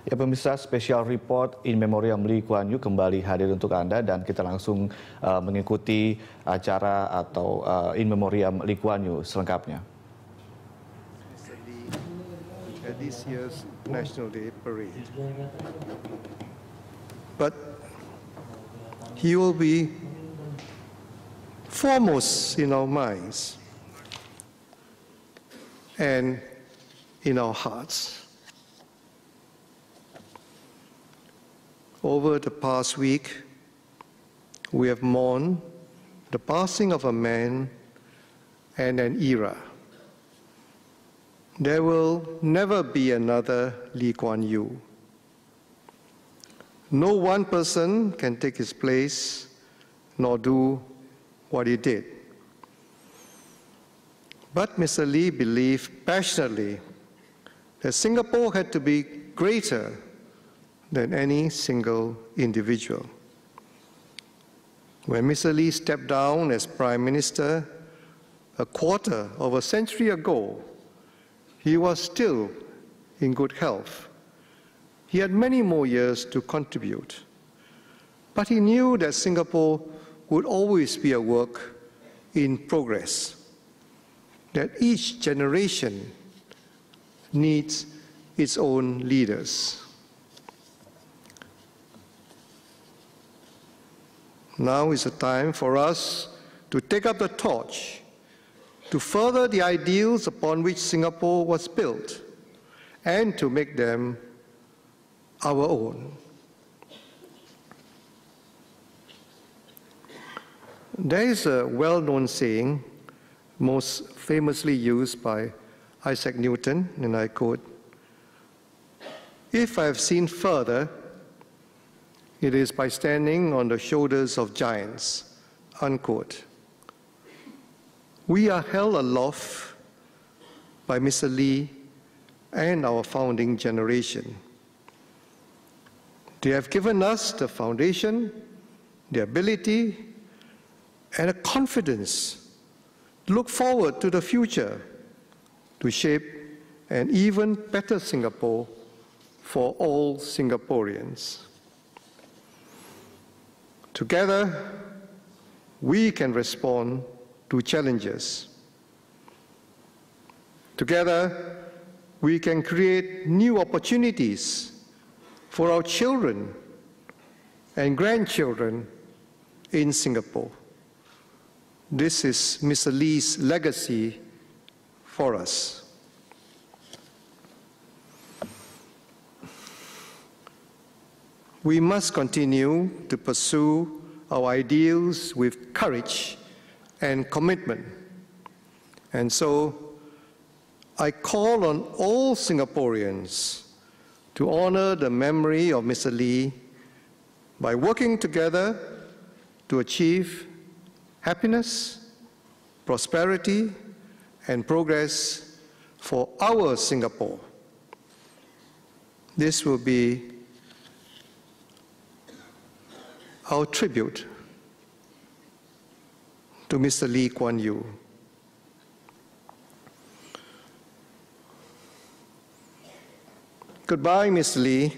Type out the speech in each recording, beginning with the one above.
Ya pemirsa, special report in memoriam Lee Kuan Yew kembali hadir untuk Anda dan kita langsung mengikuti acara atau in memoriam Lee Kuan Yew selengkapnya. Mr. Lee, at this year's National Day Parade. But he will be foremost in our minds and in our hearts. Over the past week, we have mourned the passing of a man and an era. There will never be another Lee Kuan Yew. No one person can take his place nor do what he did. But Mr. Lee believed passionately that Singapore had to be greater than any single individual. When Mr. Lee stepped down as Prime Minister a quarter of a century ago, he was still in good health. He had many more years to contribute. But he knew that Singapore would always be a work in progress, that each generation needs its own leaders. Now is the time for us to take up the torch, to further the ideals upon which Singapore was built, and to make them our own. There is a well-known saying, most famously used by Isaac Newton, and I quote, "If I have seen further, it is by standing on the shoulders of giants," unquote. We are held aloft by Mr. Lee and our founding generation. They have given us the foundation, the ability, and a confidence to look forward to the future, to shape an even better Singapore for all Singaporeans. Together, we can respond to challenges. Together, we can create new opportunities for our children and grandchildren in Singapore. This is Mr. Lee's legacy for us. We must continue to pursue our ideals with courage and commitment. And so, I call on all Singaporeans to honor the memory of Mr. Lee by working together to achieve happiness, prosperity, and progress for our Singapore. This will be our tribute to Mr. Lee Kuan Yew. Goodbye, Mr. Lee.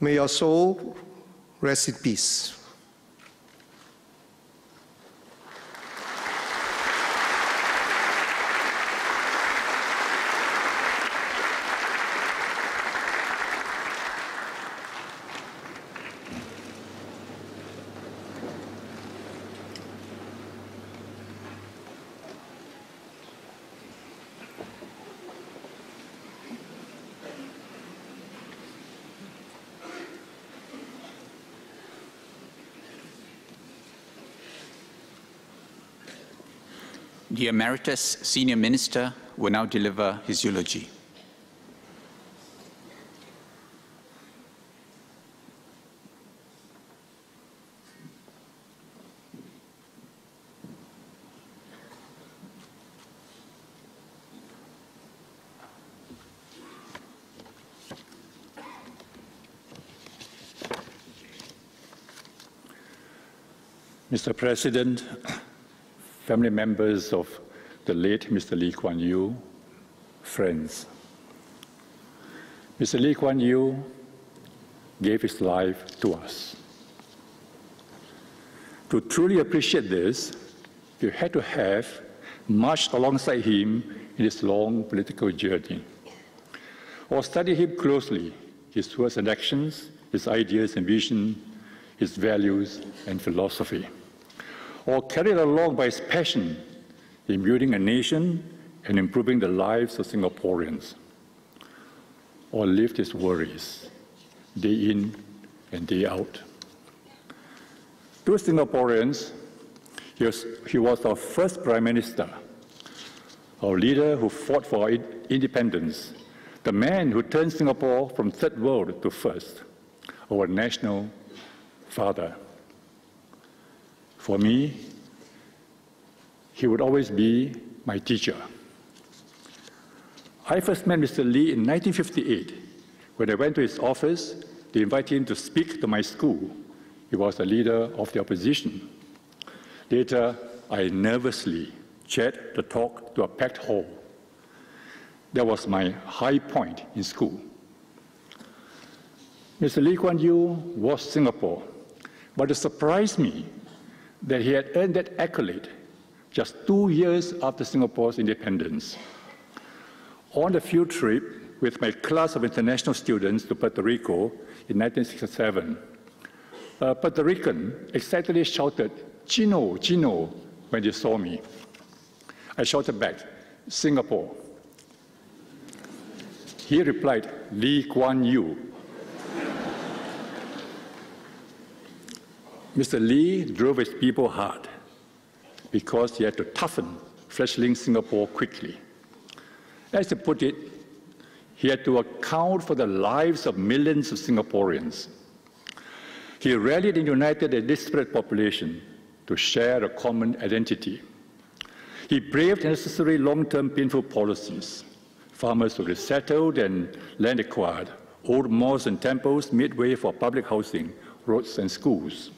May your soul rest in peace. The Emeritus Senior Minister will now deliver his eulogy. Mr. President, family members of the late Mr. Lee Kuan Yew, friends. Mr. Lee Kuan Yew gave his life to us. To truly appreciate this, you had to have marched alongside him in his long political journey, or study him closely, his words and actions, his ideas and vision, his values and philosophy, or carried along by his passion in building a nation and improving the lives of Singaporeans, or lived his worries day in and day out. To Singaporeans, he was our first Prime Minister, our leader who fought for our independence, the man who turned Singapore from third world to first, our national father. For me, he would always be my teacher. I first met Mr. Lee in 1958 when I went to his office to invite him to speak to my school. He was the leader of the opposition. Later, I nervously chaired the talk to a packed hall. That was my high point in school. Mr. Lee Kuan Yew was Singapore, but it surprised me that he had earned that accolade just 2 years after Singapore's independence. On a field trip with my class of international students to Puerto Rico in 1967, a Puerto Rican excitedly shouted, "Chino, Chino," when they saw me. I shouted back, "Singapore." He replied, "Lee Kuan Yew." Mr. Lee drove his people hard because he had to toughen fledgling Singapore quickly. As he put it, he had to account for the lives of millions of Singaporeans. He rallied and united a disparate population to share a common identity. He braved necessary long-term painful policies. Farmers were resettled and land acquired. Old malls and temples made way for public housing, roads and schools.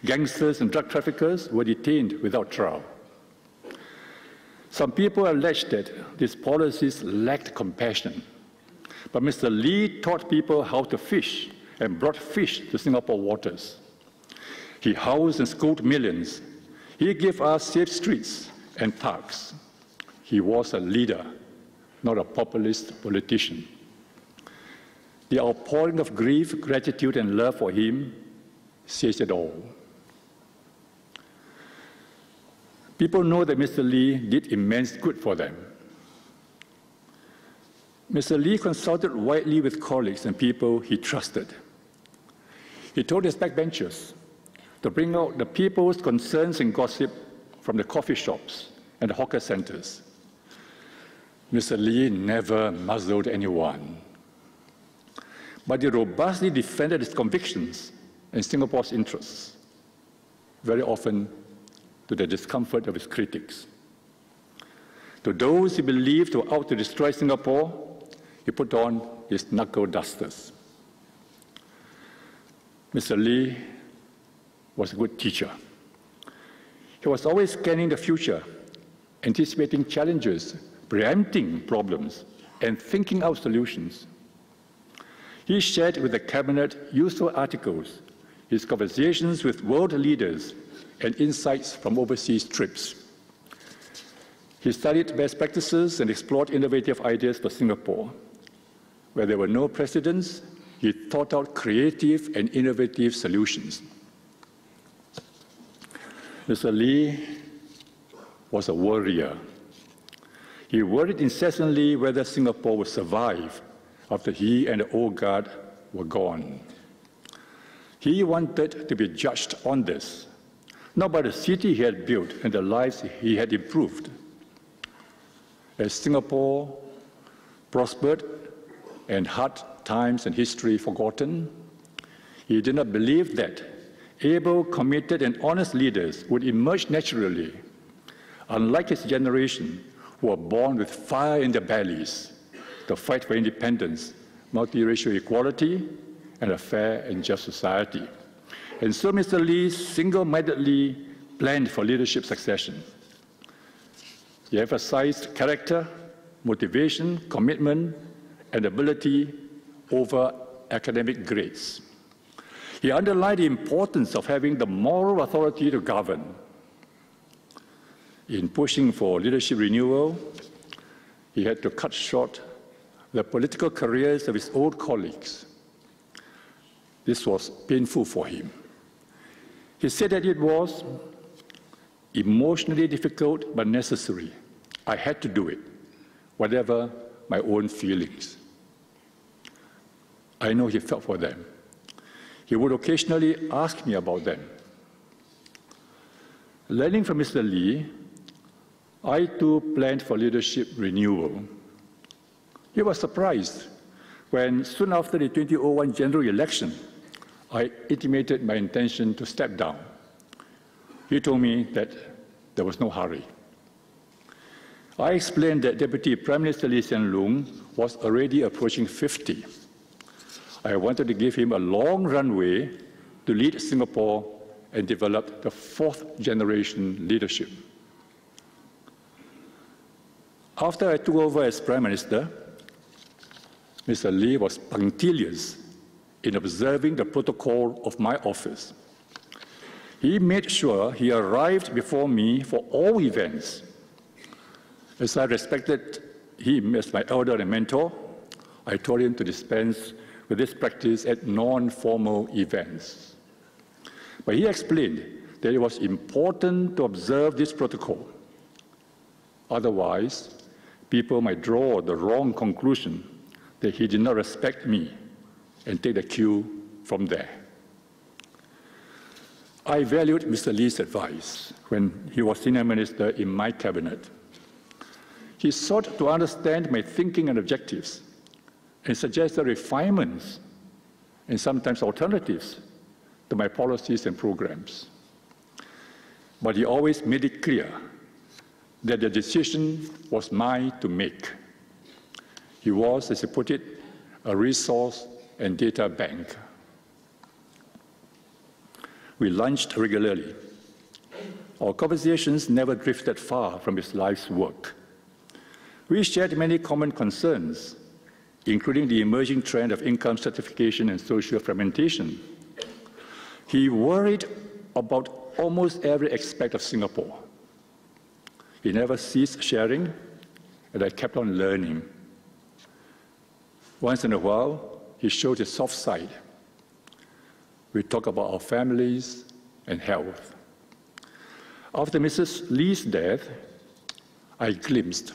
Gangsters and drug traffickers were detained without trial. Some people alleged that these policies lacked compassion. But Mr. Lee taught people how to fish and brought fish to Singapore waters. He housed and schooled millions. He gave us safe streets and parks. He was a leader, not a populist politician. The outpouring of grief, gratitude, and love for him says it all. People know that Mr. Lee did immense good for them. Mr. Lee consulted widely with colleagues and people he trusted. He told his backbenchers to bring out the people's concerns and gossip from the coffee shops and the hawker centers. Mr. Lee never muzzled anyone, but he robustly defended his convictions and Singapore's interests, very often to the discomfort of his critics. To those he believed were out to destroy Singapore, he put on his knuckle dusters. Mr. Lee was a good teacher. He was always scanning the future, anticipating challenges, preempting problems, and thinking out solutions. He shared with the cabinet useful articles, his conversations with world leaders, and insights from overseas trips. He studied best practices and explored innovative ideas for Singapore. Where there were no precedents, he thought out creative and innovative solutions. Mr. Lee was a worrier. He worried incessantly whether Singapore would survive after he and the old guard were gone. He wanted to be judged on this, not by the city he had built and the lives he had improved. As Singapore prospered and hard times and history forgotten, he did not believe that able, committed, and honest leaders would emerge naturally, unlike his generation, who were born with fire in their bellies to fight for independence, multiracial equality, and a fair and just society. And so Mr. Lee single-mindedly planned for leadership succession. He emphasized character, motivation, commitment, and ability over academic grades. He underlined the importance of having the moral authority to govern. In pushing for leadership renewal, he had to cut short the political careers of his old colleagues. This was painful for him. He said that it was emotionally difficult but necessary. I had to do it, whatever my own feelings. I know he felt for them. He would occasionally ask me about them. Learning from Mr. Lee, I too planned for leadership renewal. He was surprised when, soon after the 2001 general election, I intimated my intention to step down. He told me that there was no hurry. I explained that Deputy Prime Minister Lee Hsien Loong was already approaching 50. I wanted to give him a long runway to lead Singapore and develop the fourth-generation leadership. After I took over as Prime Minister, Mr. Lee was punctilious in observing the protocol of my office. He made sure he arrived before me for all events. As I respected him as my elder and mentor, I told him to dispense with this practice at non-formal events. But he explained that it was important to observe this protocol. Otherwise, people might draw the wrong conclusion that he did not respect me and take the cue from there. I valued Mr. Lee's advice when he was senior minister in my cabinet. He sought to understand my thinking and objectives and suggested refinements and sometimes alternatives to my policies and programs. But he always made it clear that the decision was mine to make. He was, as he put it, a resource and data bank. We lunched regularly. Our conversations never drifted far from his life's work. We shared many common concerns, including the emerging trend of income stratification and social fragmentation. He worried about almost every aspect of Singapore. He never ceased sharing, and I kept on learning. Once in a while, he showed his soft side. We talked about our families and health. After Mrs. Lee's death, I glimpsed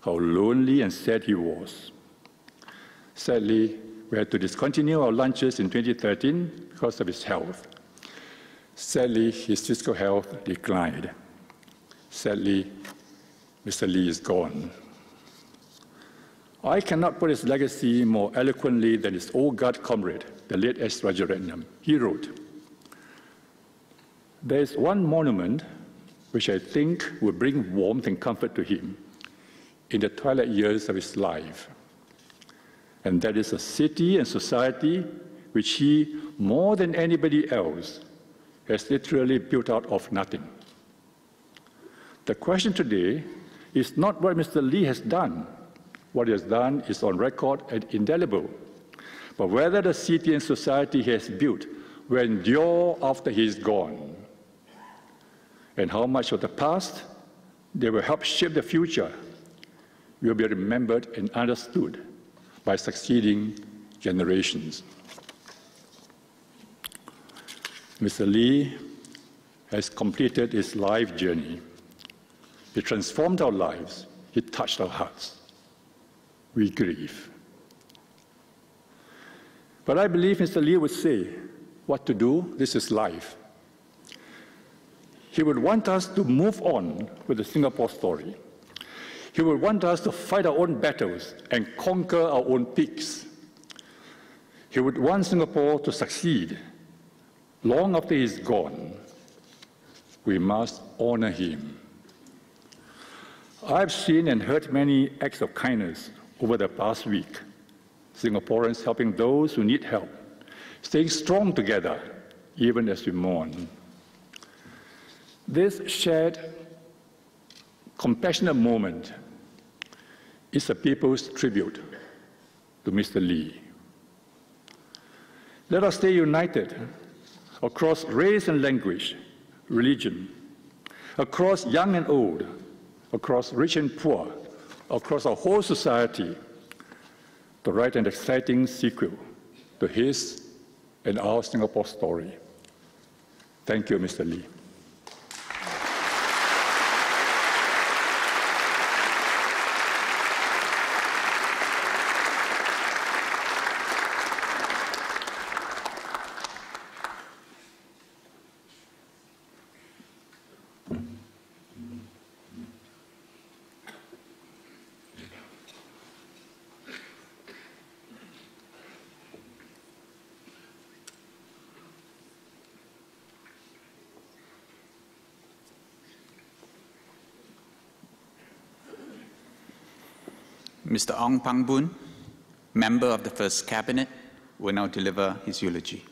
how lonely and sad he was. Sadly, we had to discontinue our lunches in 2013 because of his health. Sadly, his physical health declined. Sadly, Mr. Lee is gone. I cannot put his legacy more eloquently than his old guard comrade, the late S. Rajaratnam. He wrote, "There is one monument which I think will bring warmth and comfort to him in the twilight years of his life. And that is a city and society which he, more than anybody else, has literally built out of nothing." The question today is not what Mr. Lee has done. What he has done is on record and indelible. But whether the city and society he has built will endure after he is gone, and how much of the past they will help shape the future will be remembered and understood by succeeding generations. Mr. Lee has completed his life journey. He transformed our lives. He touched our hearts. We grieve. But I believe Mr. Lee would say, what to do, this is life. He would want us to move on with the Singapore story. He would want us to fight our own battles and conquer our own peaks. He would want Singapore to succeed. Long after he's gone, we must honor him. I've seen and heard many acts of kindness over the past week. Singaporeans helping those who need help, staying strong together, even as we mourn. This shared compassionate moment is the people's tribute to Mr. Lee. Let us stay united across race and language, religion, across young and old, across rich and poor, across our whole society, to write an exciting sequel to his and our Singapore story. Thank you, Mr. Lee. Mr. Ong Pang Boon, member of the First Cabinet, will now deliver his eulogy.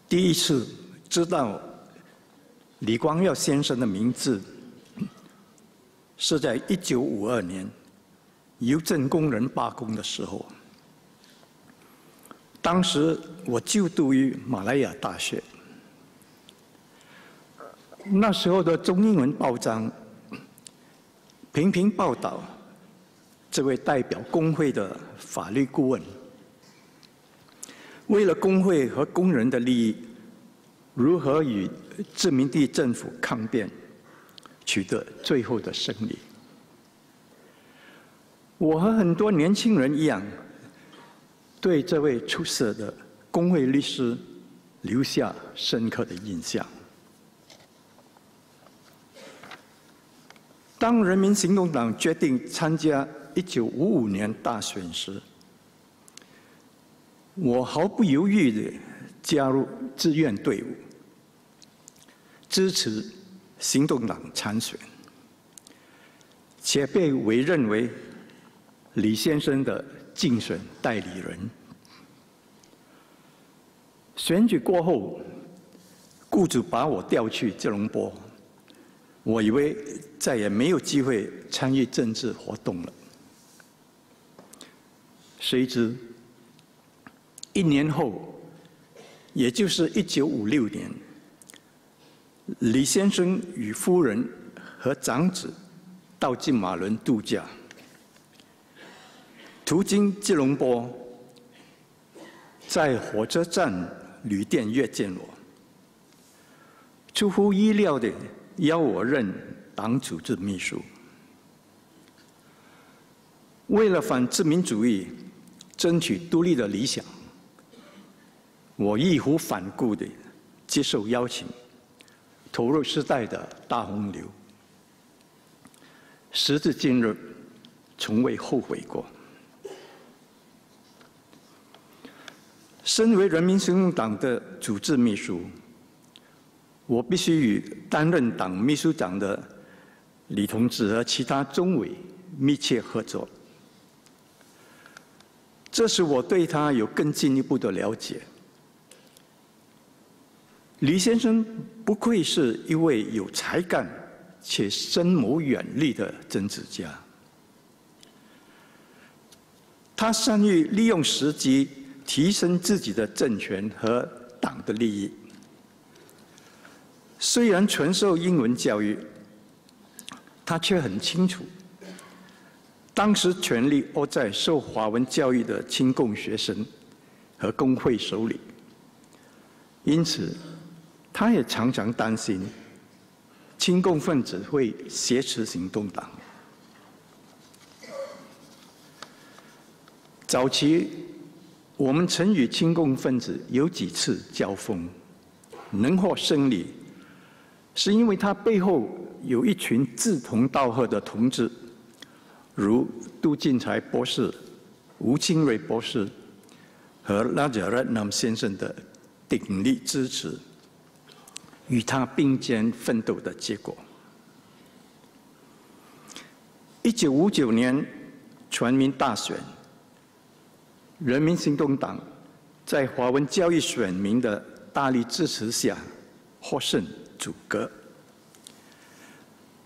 第一次知道李光耀先生的名字，是在1952年邮政工人罢工的时候。当时我就读于马来亚大学，那时候的中英文报章频频报道这位代表工会的法律顾问，为了工会和工人的利益，如何与殖民地政府抗辩，取得最后的胜利。我和很多年轻人一样，对这位出色的工会律师留下深刻的印象。当人民行动党决定参加1955年大选时，我毫不犹豫地加入志愿队伍，支持行动党参选，且被委任为李先生的竞选代理人。选举过后，雇主把我调去吉隆坡，我以为再也没有机会参与政治活动了。谁知1年后，也就是1956年，李先生与夫人和长子到金马伦度假，途经吉隆坡，在火车站旅店约见我，出乎意料地邀我任党组织秘书。为了反殖民主义，争取独立的理想，我义无反顾地接受邀请，投入时代的大洪流。时至今日，从未后悔过。身为人民行动党的组织秘书，我必须与担任党秘书长的李同志和其他中委密切合作，这使我对他有更进一步的了解。李先生不愧是一位有才干且深谋远虑的政治家，他善于利用时机提升自己的政权和党的利益。虽然纯受英文教育，他却很清楚，当时权力握在受华文教育的亲共学生和工会手里，因此他也常常担心亲共分子会挟持行动党。早期我们曾与亲共分子有几次交锋，能获胜利，是因为他背后有一群志同道合的同志，如杜进才博士、吴清瑞博士和拉贾热南先生的鼎力支持，与他并肩奋斗的结果。1959年全民大选，人民行动党在华文教育选民的大力支持下获胜阻隔。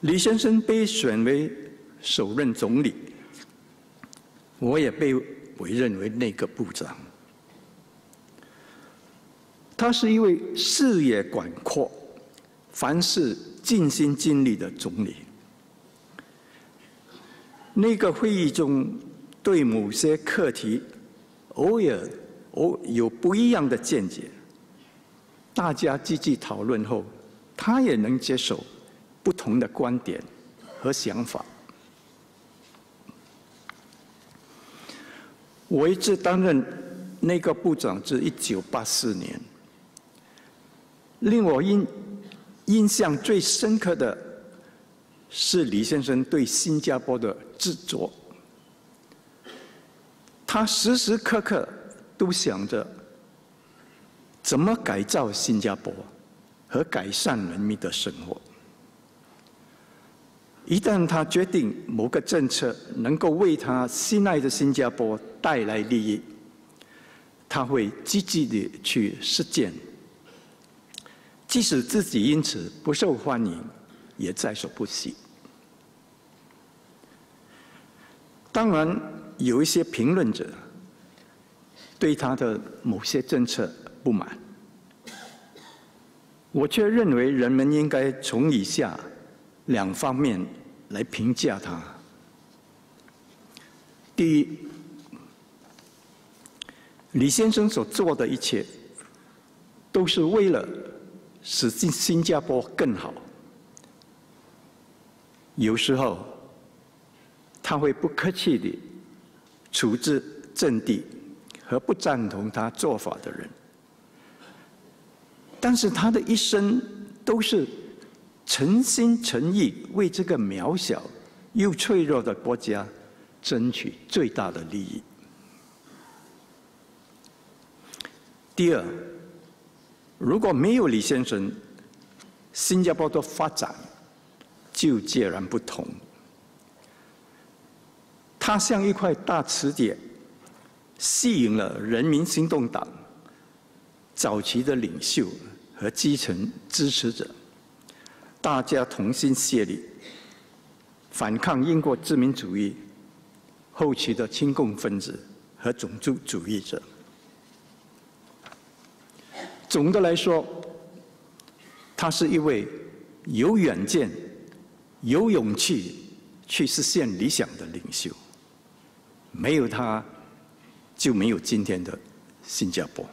李先生被选为首任总理，我也被委任为内阁部长。他是一位视野广阔、凡事尽心尽力的总理。内阁会议中对某些课题偶尔有不一样的见解，大家积极讨论后，他也能接受不同的观点和想法。我一直担任内阁部长至1984年，令我印象最深刻的是李先生对新加坡的执着。他时时刻刻都想着怎么改造新加坡和改善人民的生活。一旦他决定某个政策能够为他心爱的新加坡带来利益，他会积极地去实践，即使自己因此不受欢迎，也在所不惜。当然，有一些评论者对他的某些政策不满，我却认为人们应该从以下2方面来评价他。第一，李先生所做的一切都是为了使新加坡更好。有时候他会不客气地处置政敌和不赞同他做法的人，但是他的一生都是诚心诚意为这个渺小又脆弱的国家争取最大的利益。第二，如果没有李先生，新加坡的发展就截然不同。他像一块大磁铁，吸引了人民行动党早期的领袖和基层支持者，大家同心协力，反抗英国殖民主义后期的亲共分子和种族主义者。总的来说，他是一位有远见、有勇气去实现理想的领袖。没有他，就没有今天的新加坡。